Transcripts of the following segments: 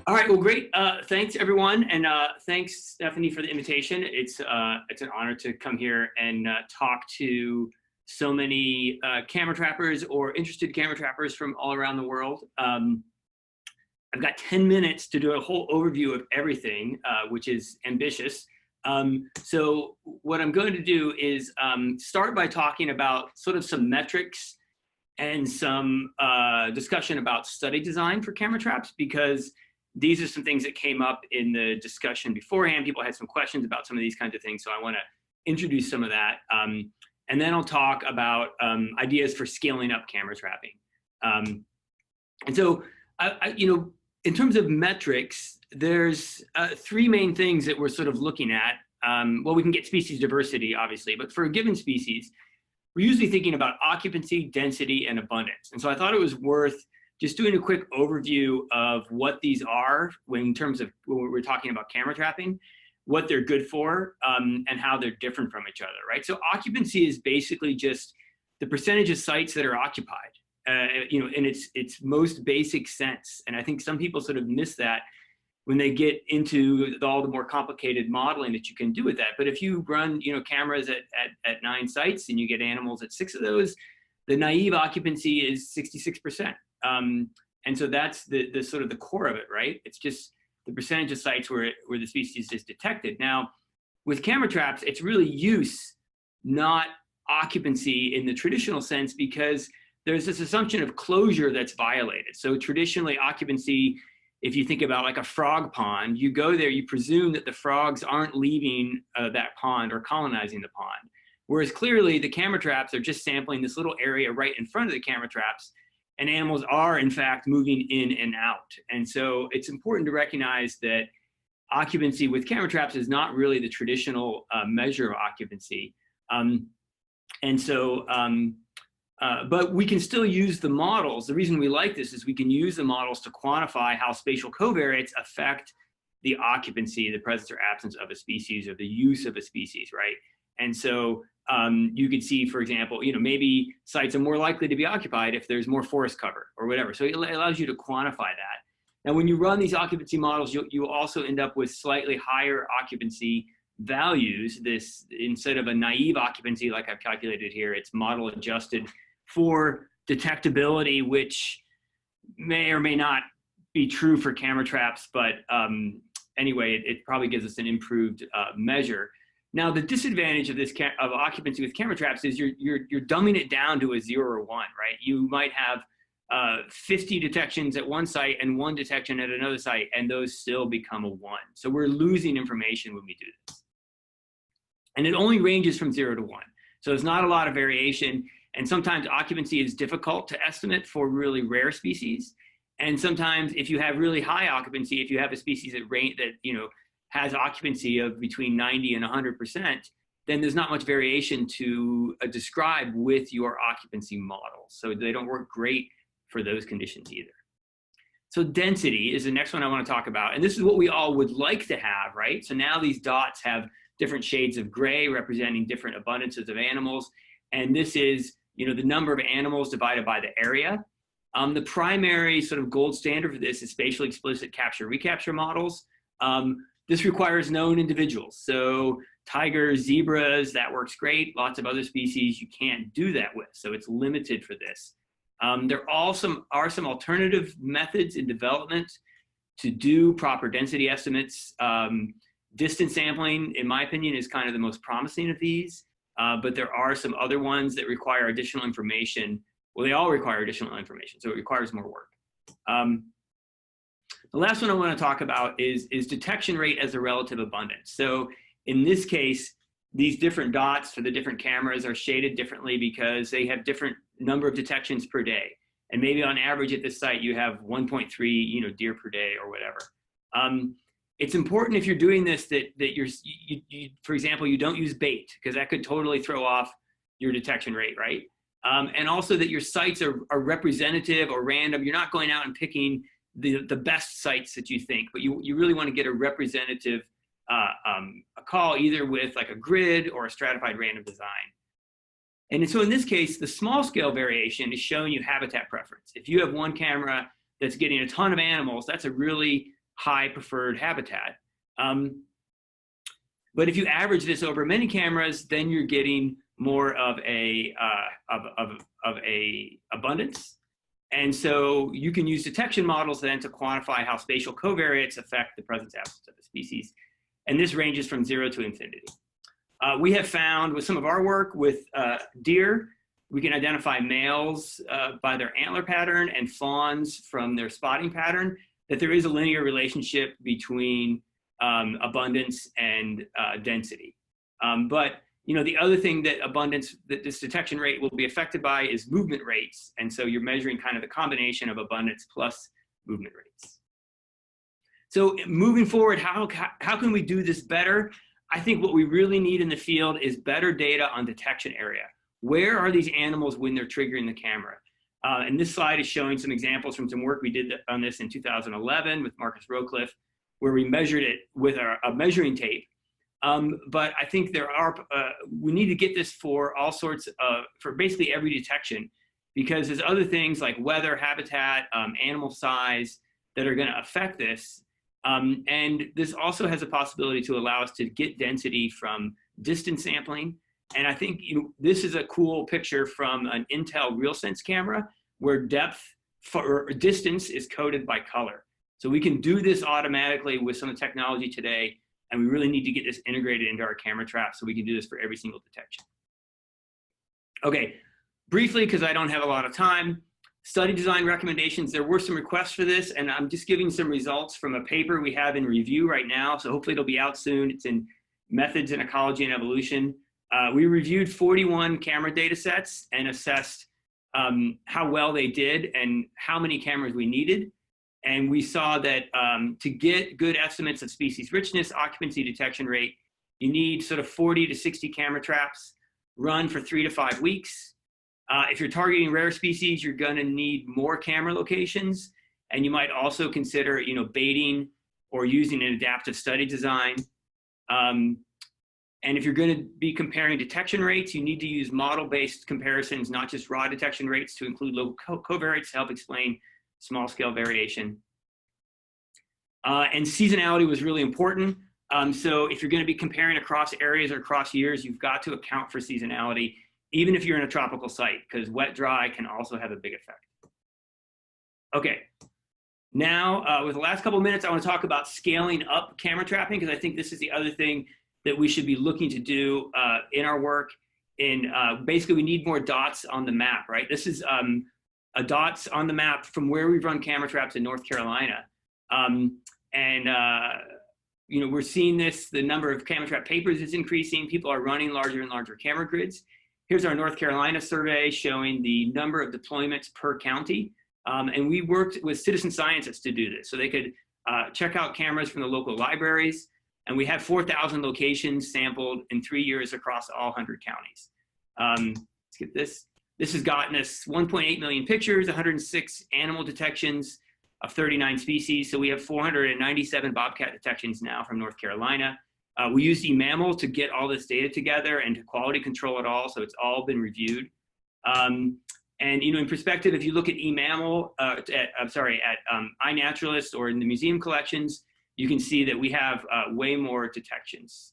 All right, well, great. Thanks, everyone, and thanks, Stephanie, for the invitation. It's an honor to come here and talk to so many camera trappers or interested camera trappers from all around the world. I've got 10 minutes to do a whole overview of everything, which is ambitious. So what I'm going to do is start by talking about sort of some metrics and some discussion about study design for camera traps, because these are some things that came up in the discussion beforehand. People had some questions about some of these kinds of things, so I want to introduce some of that. And then I'll talk about ideas for scaling up camera trapping. And so, in terms of metrics, there's three main things that we're sort of looking at. Well, we can get species diversity, obviously, but for a given species, we're usually thinking about occupancy, density, and abundance. And so I thought it was worth just doing a quick overview of what these are in terms of when we're talking about camera trapping, what they're good for, and how they're different from each other, right? So occupancy is basically just the percentage of sites that are occupied, in its most basic sense. And I think some people sort of miss that when they get into all the more complicated modeling that you can do with that. But if you run, cameras at 9 sites and you get animals at 6 of those, the naive occupancy is 66%. And so that's the sort of the core of it, right? It's just the percentage of sites where the species is detected. Now, with camera traps, it's really use, not occupancy in the traditional sense, because there's this assumption of closure that's violated. So traditionally, occupancy, if you think about like a frog pond, you go there, you presume that the frogs aren't leaving that pond or colonizing the pond. Whereas clearly the camera traps are just sampling this little area right in front of the camera traps, and animals are in fact moving in and out. And so it's important to recognize that occupancy with camera traps is not really the traditional measure of occupancy. But we can still use the models. The reason we like this is we can use the models to quantify how spatial covariates affect the occupancy, the presence or absence of a species, or the use of a species, right? And so you could see, for example, maybe sites are more likely to be occupied if there's more forest cover or whatever. So it allows you to quantify that. Now, when you run these occupancy models, you also end up with slightly higher occupancy values. This, instead of a naive occupancy like I've calculated here, it's model adjusted for detectability, which may or may not be true for camera traps, but anyway, it probably gives us an improved measure. Now, the disadvantage of this of occupancy with camera traps is you're dumbing it down to a 0 or 1, right? You might have 50 detections at one site and 1 detection at another site, and those still become a 1. So we're losing information when we do this. And it only ranges from 0 to 1. So there's not a lot of variation. And sometimes occupancy is difficult to estimate for really rare species. And sometimes if you have really high occupancy, if you have a species that has occupancy of between 90 and 100%, then there's not much variation to describe with your occupancy models. So they don't work great for those conditions either. So density is the next one I want to talk about. And this is what we all would like to have, right? So now these dots have different shades of gray representing different abundances of animals. And this is, the number of animals divided by the area. The primary sort of gold standard for this is spatially explicit capture-recapture models. This requires known individuals. So tigers, zebras, that works great. Lots of other species you can't do that with. So it's limited for this. There are some alternative methods in development to do proper density estimates. Distance sampling, in my opinion, is kind of the most promising of these. But there are some other ones that require additional information. Well, they all require additional information, so it requires more work. The last one I want to talk about is detection rate as a relative abundance. So in this case, these different dots for the different cameras are shaded differently because they have different number of detections per day. And maybe on average at this site, you have 1.3 deer per day or whatever. It's important if you're doing this that for example, you don't use bait, because that could totally throw off your detection rate, right? And also that your sites are representative or random. You're not going out and picking the best sites that you think, but you really want to get a representative a call, either with like a grid or a stratified random design. And so in this case, the small scale variation is showing you habitat preference. If you have one camera that's getting a ton of animals, that's a really high preferred habitat. But if you average this over many cameras, then you're getting more of a abundance. And so you can use detection models then to quantify how spatial covariates affect the presence absence of a species. And this ranges from 0 to infinity. We have found with some of our work with deer, we can identify males by their antler pattern and fawns from their spotting pattern, that there is a linear relationship between abundance and density. But the other thing that that this detection rate will be affected by is movement rates. And so you're measuring kind of the combination of abundance plus movement rates. So moving forward, how can we do this better? I think what we really need in the field is better data on detection area. Where are these animals when they're triggering the camera? And this slide is showing some examples from some work we did on this in 2011 with Marcus Rowcliffe, where we measured it with a measuring tape. But I think we need to get this for all sorts of, for basically every detection, because there's other things like weather, habitat, animal size that are gonna affect this. And this also has a possibility to allow us to get density from distance sampling. And I think this is a cool picture from an Intel RealSense camera where depth or distance is coded by color. So we can do this automatically with some of the technology today, and we really need to get this integrated into our camera trap so we can do this for every single detection. Okay, briefly, because I don't have a lot of time, study design recommendations. There were some requests for this, and I'm just giving some results from a paper we have in review right now, so hopefully it'll be out soon. It's in Methods in Ecology and Evolution. We reviewed 41 camera data sets and assessed how well they did and how many cameras we needed. And we saw that to get good estimates of species richness, occupancy, detection rate, you need sort of 40 to 60 camera traps run for 3 to 5 weeks. If you're targeting rare species, you're gonna need more camera locations. And you might also consider baiting or using an adaptive study design. And if you're going to be comparing detection rates, you need to use model-based comparisons, not just raw detection rates, to include local covariates to help explain small-scale variation. And seasonality was really important. So if you're going to be comparing across areas or across years, you've got to account for seasonality, even if you're in a tropical site, because wet, dry can also have a big effect. Okay. Now, with the last couple of minutes, I want to talk about scaling up camera trapping, because I think this is the other thing that we should be looking to do in our work. Basically, we need more dots on the map, right? This is a dots on the map from where we've run camera traps in North Carolina. We're seeing this, the number of camera trap papers is increasing. People are running larger and larger camera grids. Here's our North Carolina survey showing the number of deployments per county. And we worked with citizen scientists to do this. So they could check out cameras from the local libraries. And we had 4,000 locations sampled in 3 years across all 100 counties. Let's get this. This has gotten us 1.8 million pictures, 106 animal detections of 39 species. So we have 497 bobcat detections now from North Carolina. We used eMammal to get all this data together and to quality control it all. So it's all been reviewed. And in perspective, if you look at eMammal, at iNaturalist or in the museum collections, you can see that we have way more detections.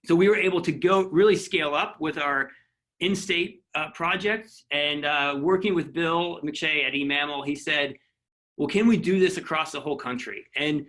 So we were able to really scale up with our in-state project, and working with Bill McShay at eMammal, he said, well, can we do this across the whole country? And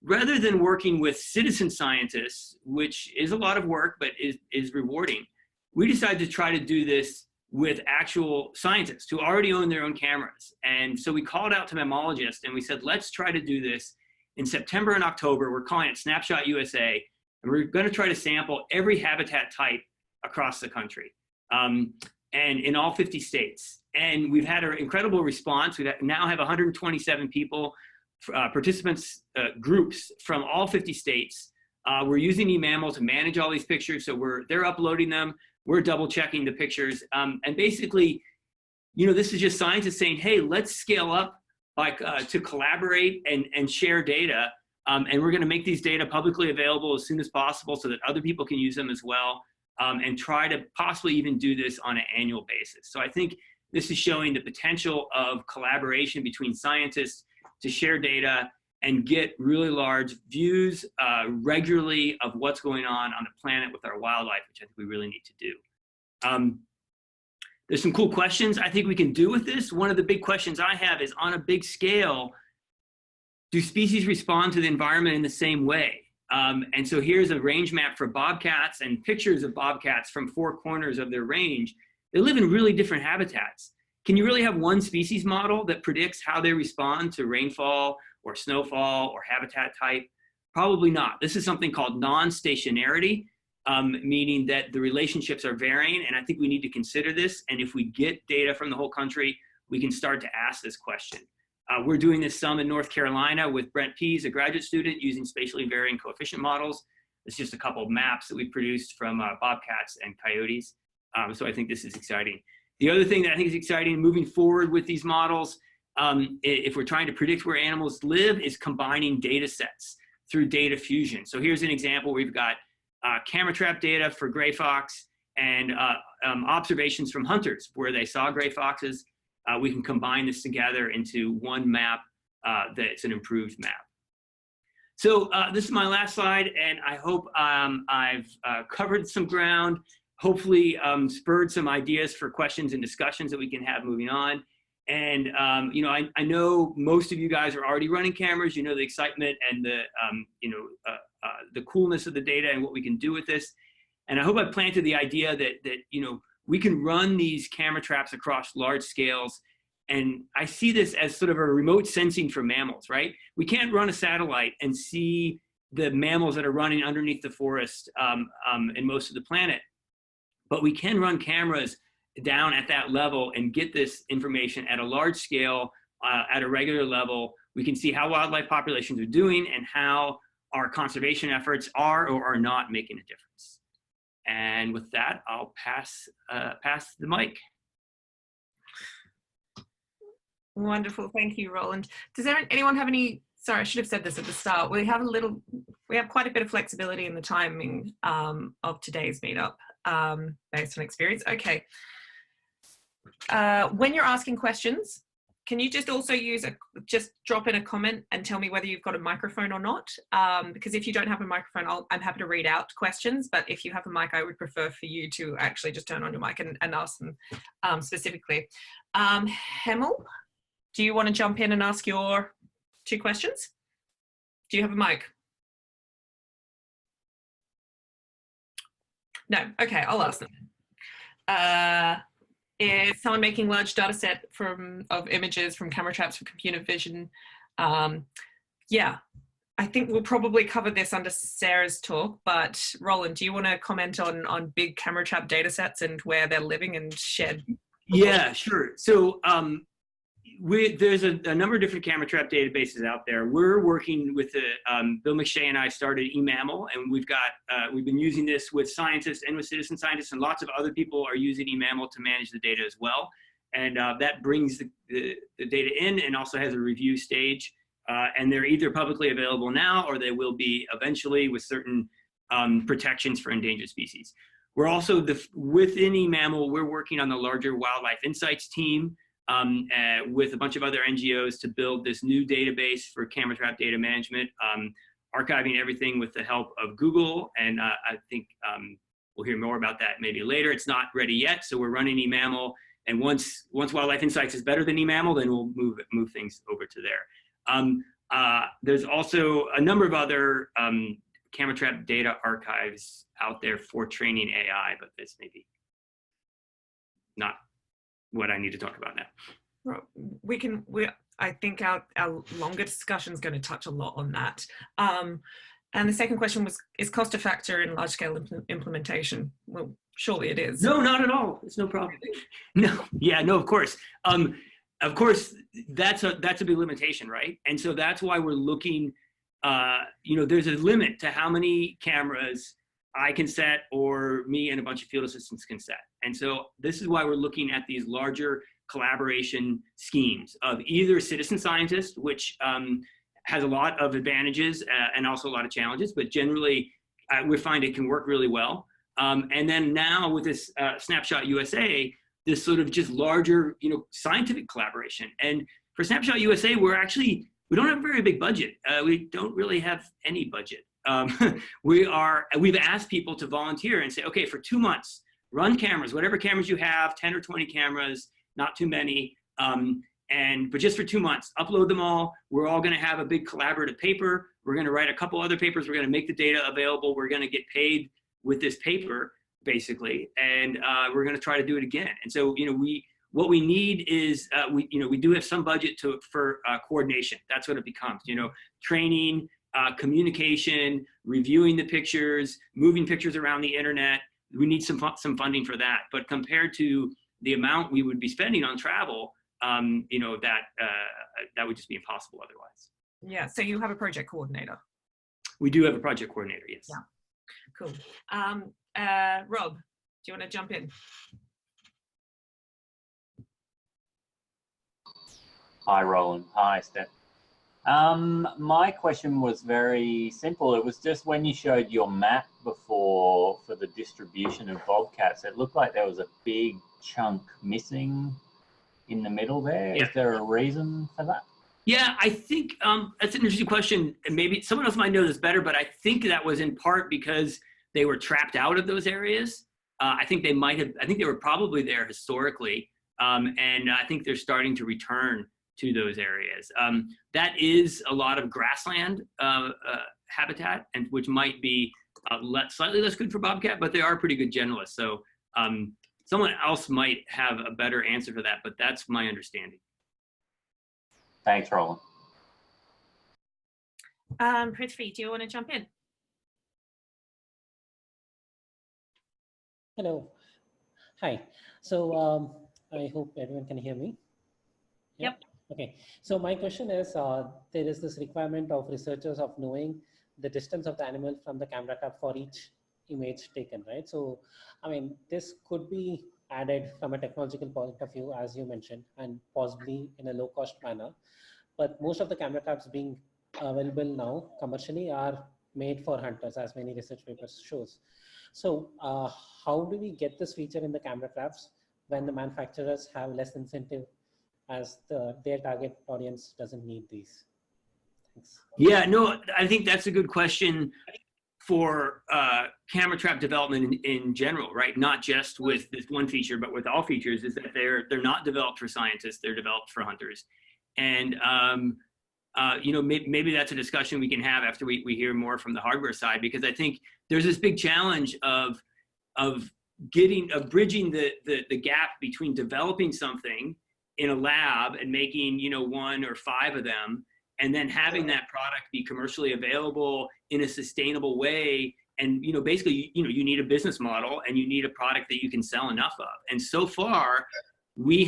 rather than working with citizen scientists, which is a lot of work, but is rewarding, we decided to try to do this with actual scientists who already own their own cameras. And so we called out to mammalogists and we said, let's try to do this in September and October. We're calling it Snapshot USA. And we're gonna try to sample every habitat type across the country and in all 50 states. And we've had an incredible response. We now have 127 people, participants, groups from all 50 states. We're using eMammal to manage all these pictures. So they're uploading them. We're double checking the pictures. And basically, this is just scientists saying, hey, let's scale up to collaborate and share data. And we're gonna make these data publicly available as soon as possible so that other people can use them as well, and try to possibly even do this on an annual basis. So I think this is showing the potential of collaboration between scientists to share data and get really large views regularly of what's going on the planet with our wildlife, which I think we really need to do. There's some cool questions I think we can do with this. One of the big questions I have is, on a big scale, do species respond to the environment in the same way? And so here's a range map for bobcats and pictures of bobcats from 4 corners of their range. They live in really different habitats. Can you really have one species model that predicts how they respond to rainfall or snowfall or habitat type? Probably not. This is something called non-stationarity, meaning that the relationships are varying, and I think we need to consider this. And if we get data from the whole country, we can start to ask this question. We're doing this some in North Carolina with Brent Pease, a graduate student, using spatially varying coefficient models. It's just a couple of maps that we produced from bobcats and coyotes. So I think this is exciting. The other thing that I think is exciting moving forward with these models, if we're trying to predict where animals live, is combining data sets through data fusion. So here's an example. We've got camera trap data for gray fox and observations from hunters where they saw gray foxes. We can combine this together into one map that's an improved map. So this is my last slide, and I hope I've covered some ground, hopefully spurred some ideas for questions and discussions that we can have moving on. And you know, I know most of you guys are already running cameras. You know the excitement and the the coolness of the data and what we can do with this. And I hope I planted the idea that you know, we can run these camera traps across large scales. And I see this as sort of a remote sensing for mammals, right? We can't run a satellite and see the mammals that are running underneath the forest in most of the planet. But we can run cameras down at that level and get this information at a large scale, at a regular level. We can see how wildlife populations are doing and how our conservation efforts are or are not making a difference. And with that, I'll pass the mic. Wonderful, thank you, Roland. Does anyone have any? Sorry, I should have said this at the start. We have quite a bit of flexibility in the timing of today's meetup based on experience. Okay. When you're asking questions, can you just also just drop in a comment and tell me whether you've got a microphone or not? Because if you don't have a microphone, I'm happy to read out questions, but if you have a mic, I would prefer for you to actually just turn on your mic and ask them specifically. Hemel, do you want to jump in and ask your 2 questions? Do you have a mic? No, okay, I'll ask them. Is someone making large data set of images from camera traps for computer vision? Yeah, I think we'll probably cover this under Sarah's talk, but Roland, do you want to comment on big camera trap data sets and where they're living and shed? Yeah, sure. So there's a number of different camera trap databases out there. We're working with Bill McShay and I started eMammal, and we've been using this with scientists and with citizen scientists, and lots of other people are using eMammal to manage the data as well. And that brings the data in and also has a review stage. And they're either publicly available now or they will be eventually with certain protections for endangered species. We're also, within eMammal, we're working on the larger Wildlife Insights team with a bunch of other NGOs to build this new database for camera trap data management, archiving everything with the help of Google. And I think we'll hear more about that maybe later. It's not ready yet, so we're running eMammal. And once Wildlife Insights is better than eMammal, then we'll move things over to there. There's also a number of other camera trap data archives out there for training AI, but this may be not what I need to talk about now. I think our longer discussion is going to touch a lot on that. And the second question was, is cost a factor in large-scale implementation? Well, surely it is. No, not at all. It's no problem. No, yeah, no, of course. Of course, that's a big limitation, right? And so that's why we're looking, you know, there's a limit to how many cameras I can set or me and a bunch of field assistants can set. And so this is why we're looking at these larger collaboration schemes of either citizen scientists, which has a lot of advantages and also a lot of challenges, but generally we find it can work really well. And then now with this Snapshot USA, this sort of just larger, you know, scientific collaboration. And for Snapshot USA, we're actually we don't have a very big budget. We don't really have any budget. We've asked people to volunteer and say, okay, for 2 months, run cameras, whatever cameras you have, 10 or 20 cameras, not too many. But just for 2 months, upload them all. We're all gonna have a big collaborative paper. We're gonna write a couple other papers. We're gonna make the data available. We're gonna get paid with this paper, basically. And we're gonna try to do it again. And so, what we need is, we do have some budget for coordination. That's what it becomes, training, communication, reviewing the pictures, moving pictures around the internet. We need some funding for that. But compared to the amount we would be spending on travel, that would just be impossible otherwise. Yeah, so you have a project coordinator. We do have a project coordinator, yes. Yeah, cool. Rob, do you want to jump in? Hi, Roland. Hi, Steph. My question was very simple. It was just when you showed your map before for the distribution of bobcats, it looked like there was a big chunk missing in the middle there. Yeah. Is there a reason for that? Yeah, I think that's an interesting question. And maybe someone else might know this better, but I think that was in part because they were trapped out of those areas. I think they were probably there historically. And I think they're starting to return to those areas. That is a lot of grassland habitat, and which might be slightly less good for bobcat, but they are pretty good generalists. So someone else might have a better answer for that, but that's my understanding. Thanks, Roland. Prithvi, do you want to jump in? Hello. Hi. So I hope everyone can hear me. Yep. Okay. So my question is, there is this requirement of researchers of knowing the distance of the animal from the camera trap for each image taken, right? So, I mean, this could be added from a technological point of view, as you mentioned, and possibly in a low-cost manner. But most of the camera traps being available now commercially are made for hunters, as many research papers shows. So how do we get this feature in the camera traps when the manufacturers have less incentive, as their target audience doesn't need these? Thanks. Yeah, no, I think that's a good question for camera trap development in general, right? Not just with this one feature, but with all features, is that they're not developed for scientists, they're developed for hunters. And maybe that's a discussion we can have after we hear more from the hardware side, because I think there's this big challenge of bridging the gap between developing something in a lab and making 1 or 5 of them, and then having that product be commercially available in a sustainable way. And basically you need a business model, and you need a product that you can sell enough of. And so far, we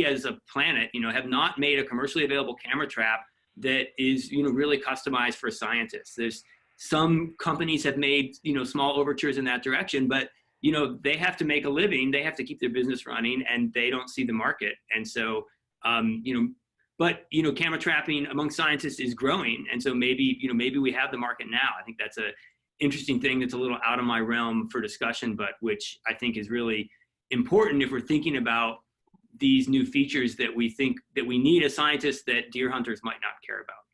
as a planet, have not made a commercially available camera trap that is really customized for scientists. There's some companies have made small overtures in that direction, but they have to make a living, they have to keep their business running, and they don't see the market. And so but camera trapping among scientists is growing, and so maybe we have the market now. I think that's a interesting thing that's a little out of my realm for discussion, but which I think is really important if we're thinking about these new features that we think that we need as scientists that deer hunters might not care about.